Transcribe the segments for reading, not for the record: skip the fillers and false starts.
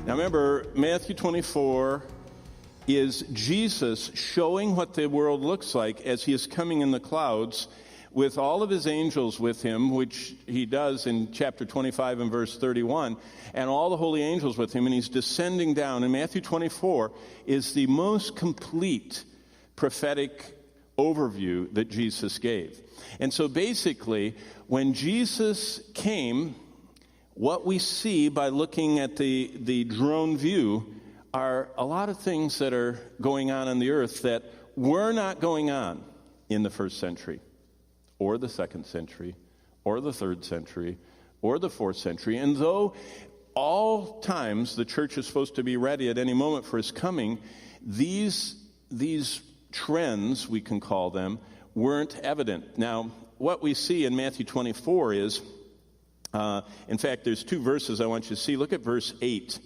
Now remember, Matthew 24 is Jesus showing what the world looks like as he is coming in the clouds with all of his angels with him, which he does in chapter 25 and verse 31, and all the holy angels with him, and he's descending down. And Matthew 24 is the most complete prophetic overview that Jesus gave. And so basically, when Jesus came, what we see by looking at the drone view are a lot of things that are going on the earth that were not going on in the first century, or the second century, or the third century, or the fourth century. And though all times the church is supposed to be ready at any moment for his coming, these trends, we can call them, weren't evident. Now, what we see in Matthew 24 is, in fact, there's two verses I want you to see. Look at verse 8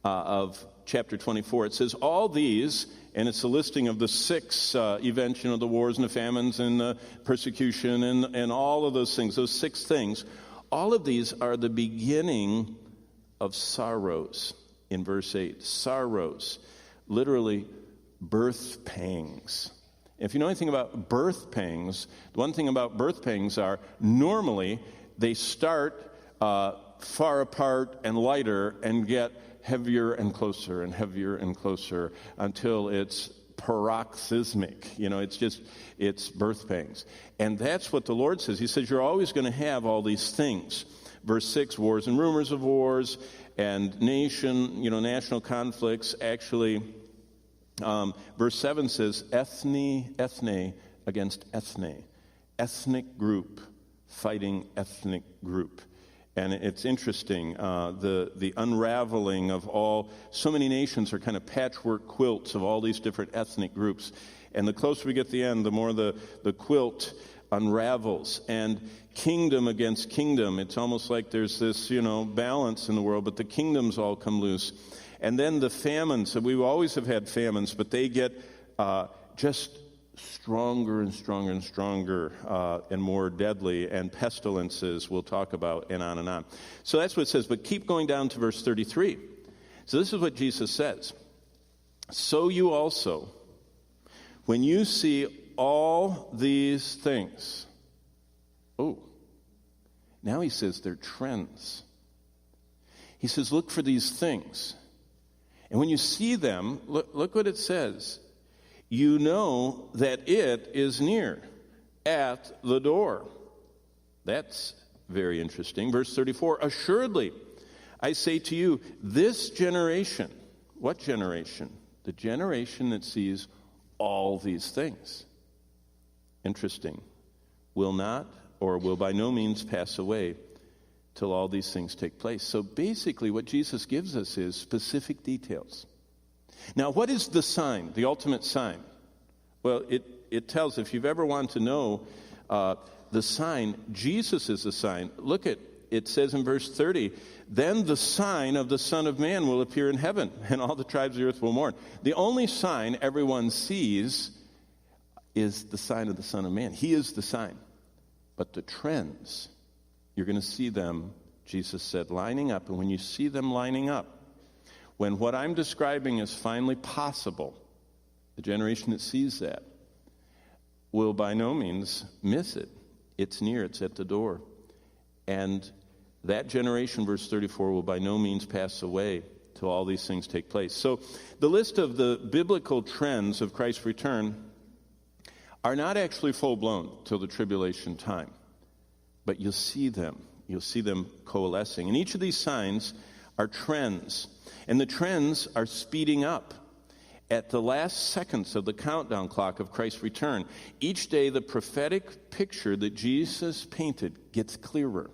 of chapter 24. It says, all these, and it's a listing of the six events, the wars and the famines and the persecution and all of those things, those six things. All of these are the beginning of sorrows in verse 8. Sorrows, literally birth pangs. If you know anything about birth pangs, the one thing about birth pangs are normally they start far apart and lighter and get heavier and closer until it's paroxysmic. It's birth pangs. And that's what the Lord says. He says you're always going to have all these things. Verse 6, wars and rumors of wars and national conflicts. Actually, verse 7 says ethne against ethne. Ethnic group fighting ethnic group. And it's interesting, the unraveling of so many nations are kind of patchwork quilts of all these different ethnic groups. And the closer we get to the end, the more the quilt unravels. And kingdom against kingdom, it's almost like there's this, balance in the world, but the kingdoms all come loose. And then the famines, so we always have had famines, but they get just stronger and stronger and stronger and more deadly, and pestilences we'll talk about, and on and on. So that's what it says, but keep going down to verse 33. So this is what Jesus says. So you also, when you see all these things, now he says they're trends. He says, look for these things. And when you see them, look what it says. You know that it is near, at the door. That's very interesting. Verse 34, assuredly, I say to you, this generation, what generation? The generation that sees all these things. Interesting. Will not, or will by no means pass away till all these things take place. So basically what Jesus gives us is specific details. Now, what is the sign, the ultimate sign? Well, it tells, if you've ever wanted to know the sign, Jesus is the sign. Look at, it says in verse 30, then the sign of the Son of Man will appear in heaven, and all the tribes of the earth will mourn. The only sign everyone sees is the sign of the Son of Man. He is the sign. But the trends, you're going to see them, Jesus said, lining up. And when you see them lining up, when what I'm describing is finally possible, the generation that sees that will by no means miss it. It's near, it's at the door. And that generation, verse 34, will by no means pass away till all these things take place. So the list of the biblical trends of Christ's return are not actually full-blown till the tribulation time. But you'll see them. You'll see them coalescing. And each of these signs are trends. And the trends are speeding up at the last seconds of the countdown clock of Christ's return. Each day, the prophetic picture that Jesus painted gets clearer.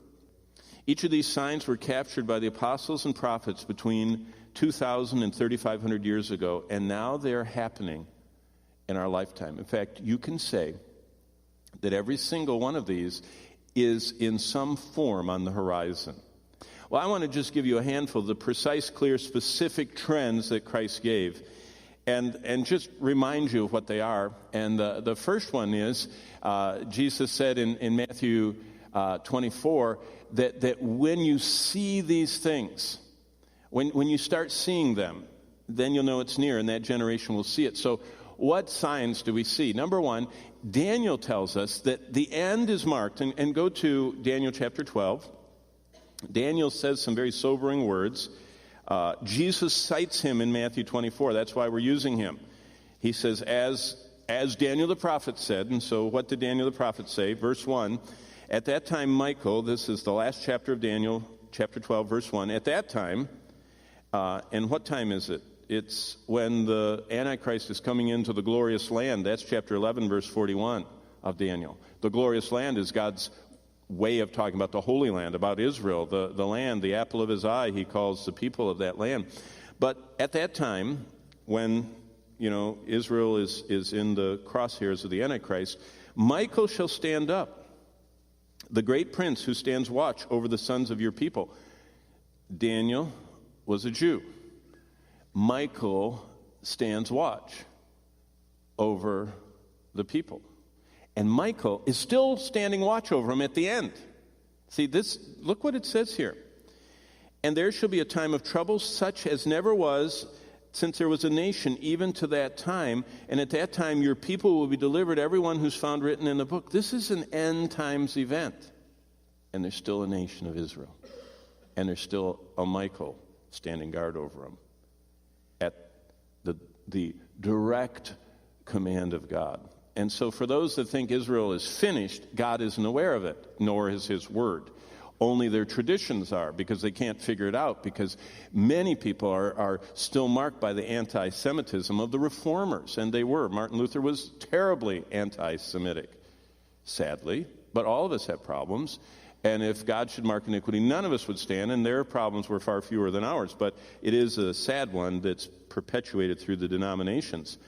Each of these signs were captured by the apostles and prophets between 2,000 and 3,500 years ago, and now they're happening in our lifetime. In fact, you can say that every single one of these is in some form on the horizon. Well, I want to just give you a handful of the precise, clear, specific trends that Christ gave. and just remind you of what they are. And the first one is, Jesus said in Matthew 24, that when you see these things, when you start seeing them, then you'll know it's near, and that generation will see it. So what signs do we see? Number one, Daniel tells us that the end is marked. And go to Daniel chapter 12. Daniel says some very sobering words. Jesus cites him in Matthew 24. That's why we're using him. He says, as Daniel the prophet said, and so what did Daniel the prophet say? Verse 1, at that time Michael, this is the last chapter of Daniel, chapter 12, verse 1. At that time, and what time is it? It's when the Antichrist is coming into the glorious land. That's chapter 11, verse 41 of Daniel. The glorious land is God's way of talking about the Holy Land, about Israel, the land, the apple of his eye, he calls the people of that land. But at that time, when, Israel is in the crosshairs of the Antichrist, Michael shall stand up, the great prince who stands watch over the sons of your people. Daniel was a Jew. Michael stands watch over the people. And Michael is still standing watch over him at the end. See, look what it says here. And there shall be a time of trouble such as never was since there was a nation, even to that time. And at that time your people will be delivered, everyone who's found written in the book. This is an end times event. And there's still a nation of Israel. And there's still a Michael standing guard over them at the direct command of God. And so for those that think Israel is finished, God isn't aware of it, nor is his word. Only their traditions are, because they can't figure it out, because many people are still marked by the anti-Semitism of the reformers, and they were. Martin Luther was terribly anti-Semitic, sadly, but all of us have problems. And if God should mark iniquity, none of us would stand, and their problems were far fewer than ours. But it is a sad one that's perpetuated through the denominations.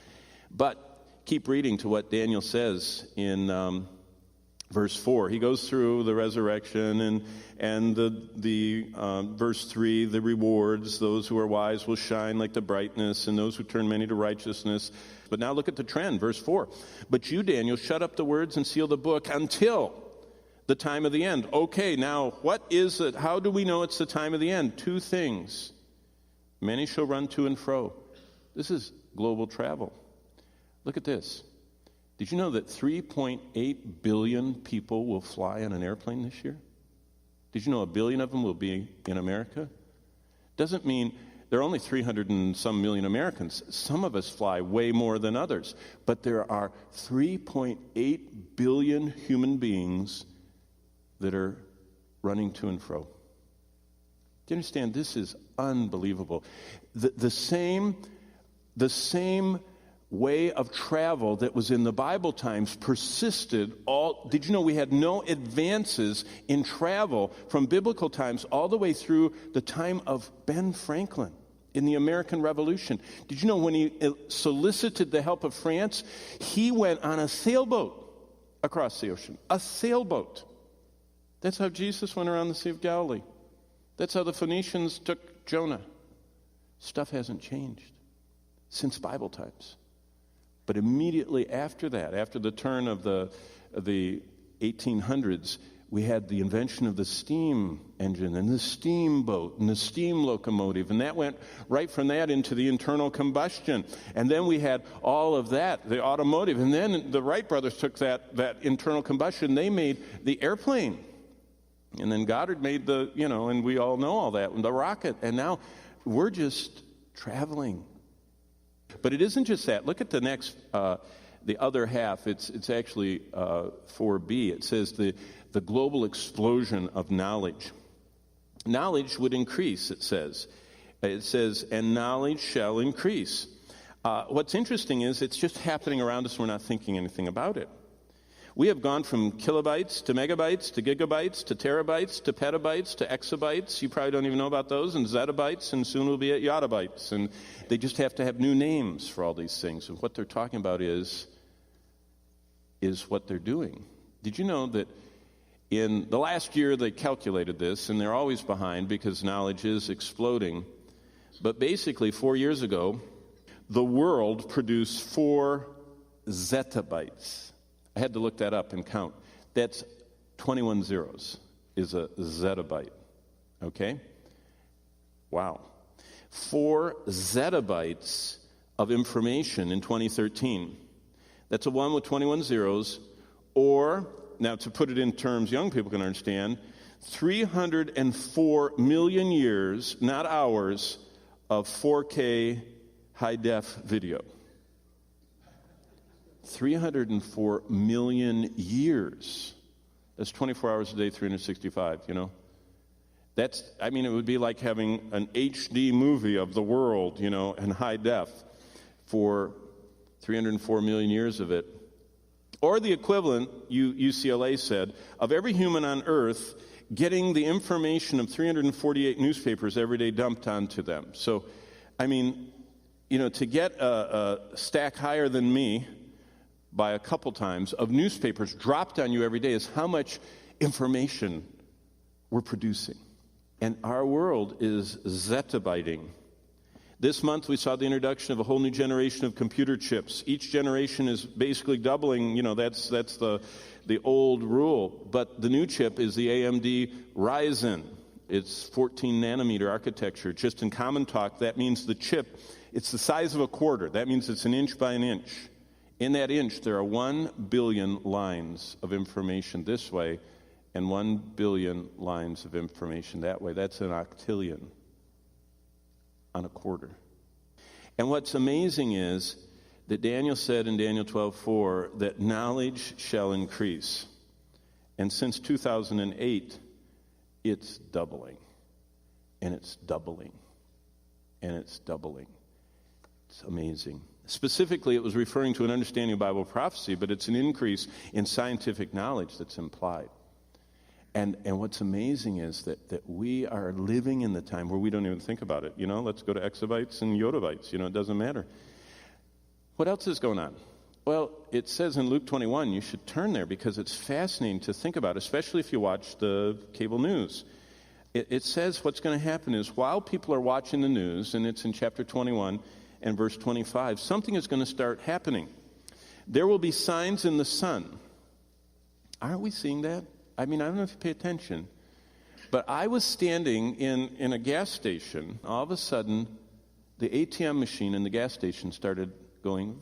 But keep reading to what Daniel says in verse 4. He goes through the resurrection and the verse 3, the rewards. Those who are wise will shine like the brightness, and those who turn many to righteousness. But now look at the trend, verse 4. But you, Daniel, shut up the words and seal the book until the time of the end. Okay, now what is it? How do we know it's the time of the end? Two things. Many shall run to and fro. This is global travel. Look at this. Did you know that 3.8 billion people will fly on an airplane this year? Did you know 1 billion of them will be in America? Doesn't mean there are only 300 and some million Americans. Some of us fly way more than others. But there are 3.8 billion human beings that are running to and fro. Do you understand? This is unbelievable. The same way of travel that was in the Bible times persisted all. Did you know we had no advances in travel from biblical times all the way through the time of Ben Franklin in the American Revolution? Did you know when he solicited the help of France, he went on a sailboat across the ocean? A sailboat. That's how Jesus went around the Sea of Galilee. That's how the Phoenicians took Jonah. Stuff hasn't changed since Bible times. But immediately after that, after the turn of the 1800s, we had the invention of the steam engine and the steamboat and the steam locomotive, and that went right from that into the internal combustion. And then we had all of that, the automotive, and then the Wright brothers took that internal combustion, they made the airplane. And then Goddard made and we all know all that, the rocket. And now we're just traveling. But it isn't just that. Look at the next, the other half. It's actually 4b. It says the global explosion of knowledge. Knowledge would increase, it says. It says, and knowledge shall increase. What's interesting is it's just happening around us. We're not thinking anything about it. We have gone from kilobytes to megabytes to gigabytes to terabytes to petabytes to exabytes. You probably don't even know about those, and zettabytes, and soon we'll be at yottabytes. And they just have to have new names for all these things. And what they're talking about is what they're doing. Did you know that in the last year they calculated this, and they're always behind because knowledge is exploding. But basically 4 years ago, the world produced 4 zettabytes. I had to look that up and count. That's 21 zeros is a zettabyte. Okay? Wow. 4 zettabytes of information in 2013. That's a 1 with 21 zeros. Or, now to put it in terms young people can understand, 304 million years, not hours, of 4K high-def video. 304 million years. That's 24 hours a day, 365, you know? It would be like having an HD movie of the world, you know, in high def for 304 million years of it. Or the equivalent, UCLA said, of every human on earth getting the information of 348 newspapers every day dumped onto them. So, to get a stack higher than me by a couple times of newspapers dropped on you every day is how much information we're producing. And our world is zettabyting. This month we saw the introduction of a whole new generation of computer chips. Each generation is basically doubling, that's the old rule. But the new chip is the AMD Ryzen. It's 14 nanometer architecture. Just in common talk, that means the chip, it's the size of a quarter. That means it's an inch by an inch. In that inch, there are 1 billion lines of information this way and 1 billion lines of information that way. That's an octillion on a quarter. And what's amazing is that Daniel said in Daniel 12:4 that knowledge shall increase. And since 2008, it's doubling. And it's doubling. And it's doubling. It's amazing. Specifically, it was referring to an understanding of Bible prophecy, but it's an increase in scientific knowledge that's implied. And what's amazing is that we are living in the time where we don't even think about it. Let's go to exabytes and yottabytes. It doesn't matter. What else is going on? Well, it says in Luke 21, you should turn there because it's fascinating to think about, especially if you watch the cable news. It says what's going to happen is while people are watching the news, and it's in chapter 21 and verse 25, something is going to start happening. There will be signs in the sun. Aren't we seeing that? I don't know if you pay attention, but I was standing in a gas station. All of a sudden, the ATM machine in the gas station started going,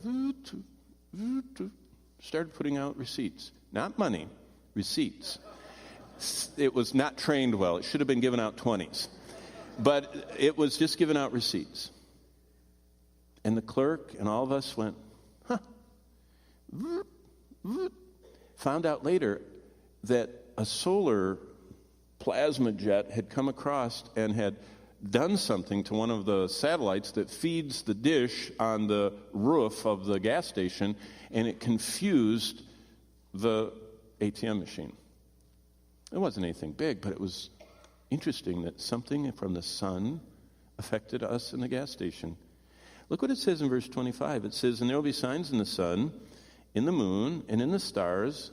started putting out receipts. Not money, receipts. It was not trained well. It should have been giving out 20s. But it was just giving out receipts. And the clerk and all of us went, Found out later that a solar plasma jet had come across and had done something to one of the satellites that feeds the dish on the roof of the gas station, and it confused the ATM machine. It wasn't anything big, but it was interesting that something from the sun affected us in the gas station. Look what it says in verse 25. It says, and there will be signs in the sun, in the moon, and in the stars,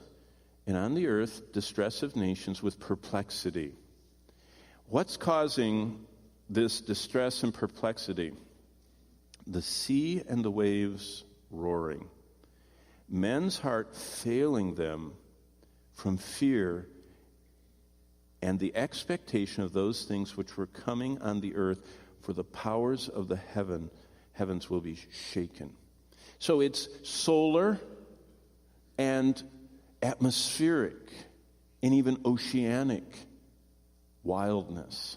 and on the earth, distress of nations with perplexity. What's causing this distress and perplexity? The sea and the waves roaring. Men's heart failing them from fear and the expectation of those things which were coming on the earth, for the powers of the heavens will be shaken. So it's solar and atmospheric and even oceanic wildness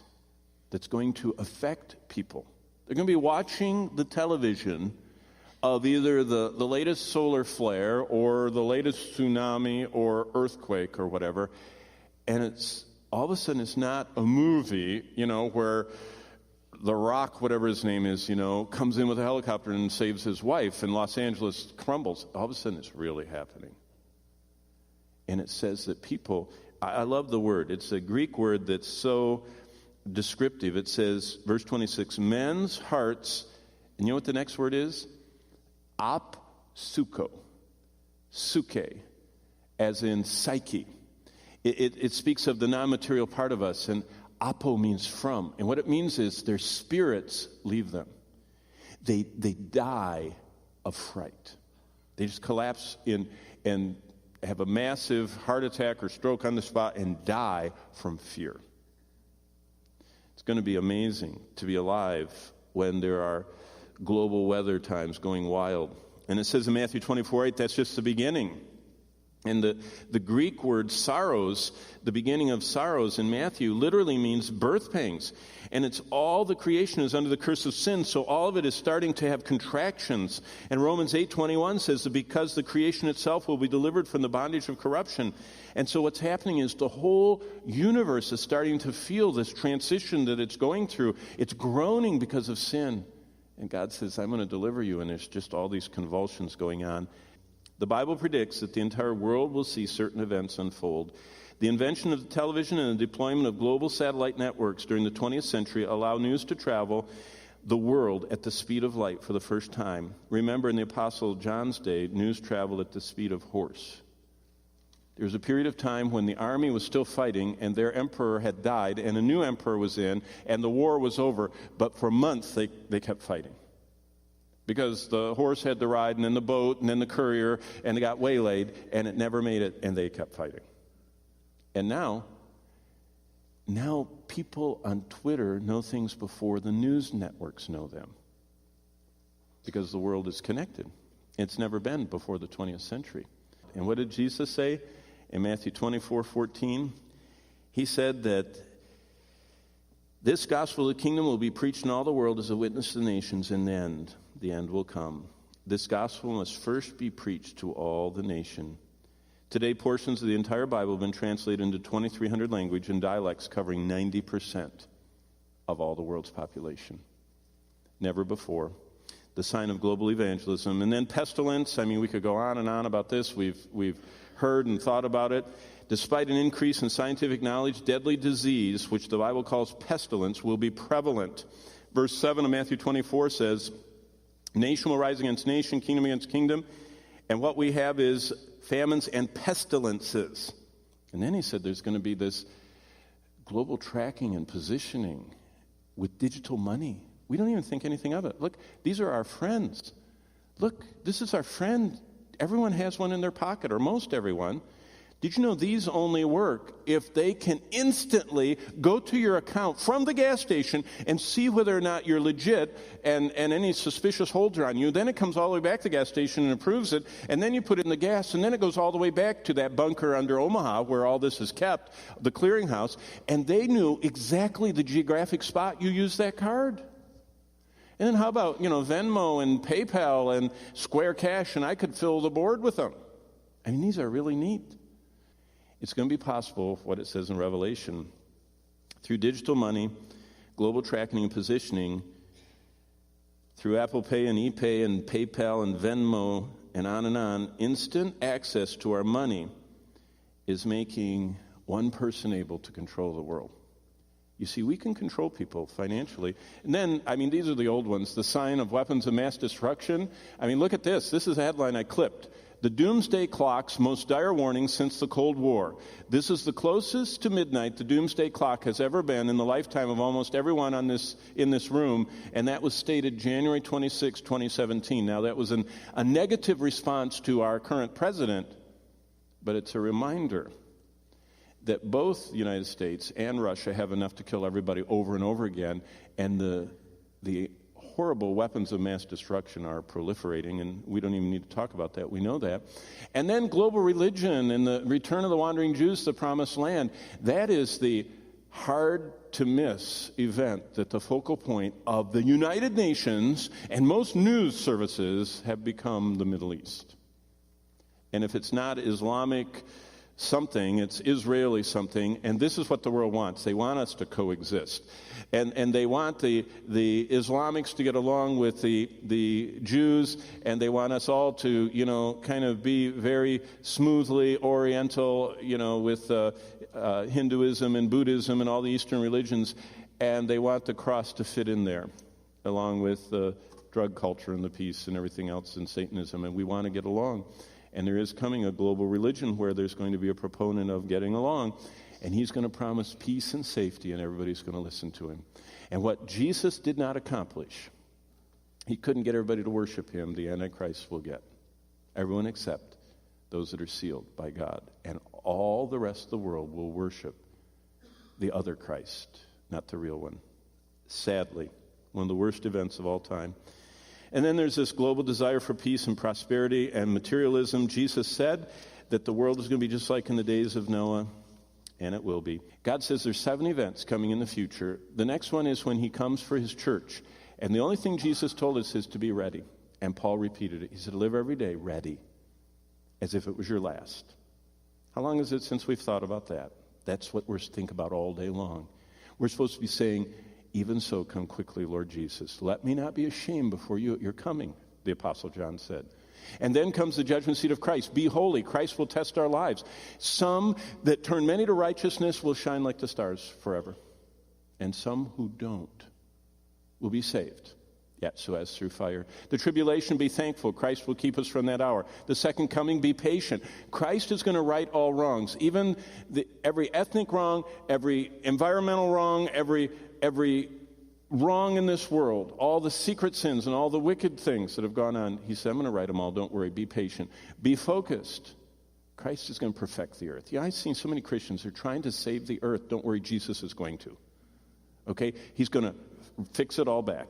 that's going to affect people. They're going to be watching the television of either the latest solar flare or the latest tsunami or earthquake or whatever, and it's all of a sudden it's not a movie, where The Rock, whatever his name is, comes in with a helicopter and saves his wife and Los Angeles crumbles. All of a sudden it's really happening. And it says that people, I love the word. It's a Greek word that's so descriptive. It says, verse 26, men's hearts, and you know what the next word is? Apsuko. Suke, as in psyche. It speaks of the non-material part of us, and apo means from. And what it means is their spirits leave them. they die of fright. They just collapse in and have a massive heart attack or stroke on the spot and die from fear. It's going to be amazing to be alive when there are global weather times going wild. And it says in Matthew 24:8, that's just the beginning. And the Greek word sorrows, the beginning of sorrows in Matthew, literally means birth pangs. And it's all the creation is under the curse of sin, so all of it is starting to have contractions. And Romans 8:21 says that because the creation itself will be delivered from the bondage of corruption. And so what's happening is the whole universe is starting to feel this transition that it's going through. It's groaning because of sin. And God says, I'm going to deliver you, and there's just all these convulsions going on. The Bible predicts that the entire world will see certain events unfold. The invention of the television and the deployment of global satellite networks during the 20th century allow news to travel the world at the speed of light for the first time. Remember, in the Apostle John's day, news traveled at the speed of horse. There was a period of time when the army was still fighting and their emperor had died and a new emperor was in and the war was over, but for months they kept fighting. Because the horse had the ride, and then the boat, and then the courier, and it got waylaid, and it never made it, and they kept fighting. And now people on Twitter know things before the news networks know them. Because the world is connected. It's never been before the 20th century. And what did Jesus say in Matthew 24:14? He said that this gospel of the kingdom will be preached in all the world as a witness to the nations, and then the end will come. This gospel must first be preached to all the nation. Today, portions of the entire Bible have been translated into 2,300 languages and dialects covering 90% of all the world's population. Never before. The sign of global evangelism. And then pestilence. I mean, we could go on and on about this. We've heard and thought about it. Despite an increase in scientific knowledge, deadly disease, which the Bible calls pestilence, will be prevalent. Verse 7 of Matthew 24 says, nation will rise against nation, kingdom against kingdom. And what we have is famines and pestilences. And then he said there's going to be this global tracking and positioning with digital money. We don't even think anything of it. Look, these are our friends. Look, this is our friend. Everyone has one in their pocket, or most everyone. Did you know these only work if they can instantly go to your account from the gas station and see whether or not you're legit and any suspicious holds are on you? Then it comes all the way back to the gas station and approves it, and then you put it in the gas, and then it goes all the way back to that bunker under Omaha where all this is kept, the clearinghouse, and they knew exactly the geographic spot you used that card. And then how about, Venmo and PayPal and Square Cash, and I could fill the board with them. I mean, these are really neat. It's going to be possible, what it says in Revelation, through digital money, global tracking and positioning, through Apple Pay and ePay and PayPal and Venmo and on, instant access to our money is making one person able to control the world. You see, we can control people financially. And then, these are the old ones, the sign of weapons of mass destruction. Look at this. This is a headline I clipped. The doomsday clock's most dire warning since the Cold War. This is the closest to midnight the doomsday clock has ever been in the lifetime of almost everyone in this room, and that was stated January 26, 2017. Now, that was a negative response to our current president, but it's a reminder that both the United States and Russia have enough to kill everybody over and over again, and the horrible weapons of mass destruction are proliferating, and we don't even need to talk about that. We know that. And then global religion and the return of the wandering Jews to the promised land. That is the hard-to-miss event that the focal point of the United Nations and most news services have become the Middle East. And if it's not Islamic something, it's Israeli something, and this is what the world wants. They want us to coexist. And they want the Islamics to get along with the Jews, and they want us all to, kind of be very smoothly Oriental, with Hinduism and Buddhism and all the Eastern religions, and they want the cross to fit in there, along with the drug culture and the peace and everything else in Satanism, and we want to get along. And there is coming a global religion where there's going to be a proponent of getting along, and he's going to promise peace and safety, and everybody's going to listen to him. And what Jesus did not accomplish, He couldn't get everybody to worship him. The Antichrist will get everyone except those that are sealed by God. And all the rest of the world will worship the other Christ, not the real one. Sadly, one of the worst events of all time. And then there's this global desire for peace and prosperity and materialism. Jesus said that the world is going to be just like in the days of Noah, and it will be. God says there's 7 events coming in the future. The next one is when he comes for his church. And the only thing Jesus told us is to be ready. And Paul repeated it. He said, live every day ready, as if it was your last. How long is it since we've thought about that? That's what we're thinking about all day long. We're supposed to be saying, even so, come quickly, Lord Jesus. Let me not be ashamed before you at your coming, the Apostle John said. And then comes the judgment seat of Christ. Be holy. Christ will test our lives. Some that turn many to righteousness will shine like the stars forever. And some who don't will be saved, yet so as through fire. The tribulation, be thankful. Christ will keep us from that hour. The second coming, be patient. Christ is going to right all wrongs, even every ethnic wrong, every environmental wrong, every wrong in this world, all the secret sins and all the wicked things that have gone on. He said, I'm going to write them all. Don't worry. Be patient. Be focused. Christ is going to perfect the earth. Yeah, I've seen so many Christians who are trying to save the earth. Don't worry, Jesus is going to. Okay? He's going to fix it all back.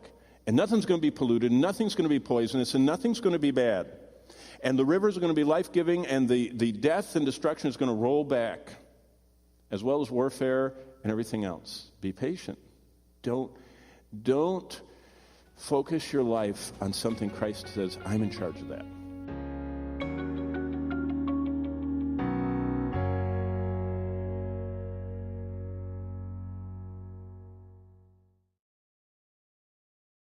And nothing's going to be polluted, and nothing's going to be poisonous, and nothing's going to be bad. And the rivers are going to be life-giving, and the death and destruction is going to roll back, as well as warfare and everything else. Be patient. Don't focus your life on something Christ says, I'm in charge of that.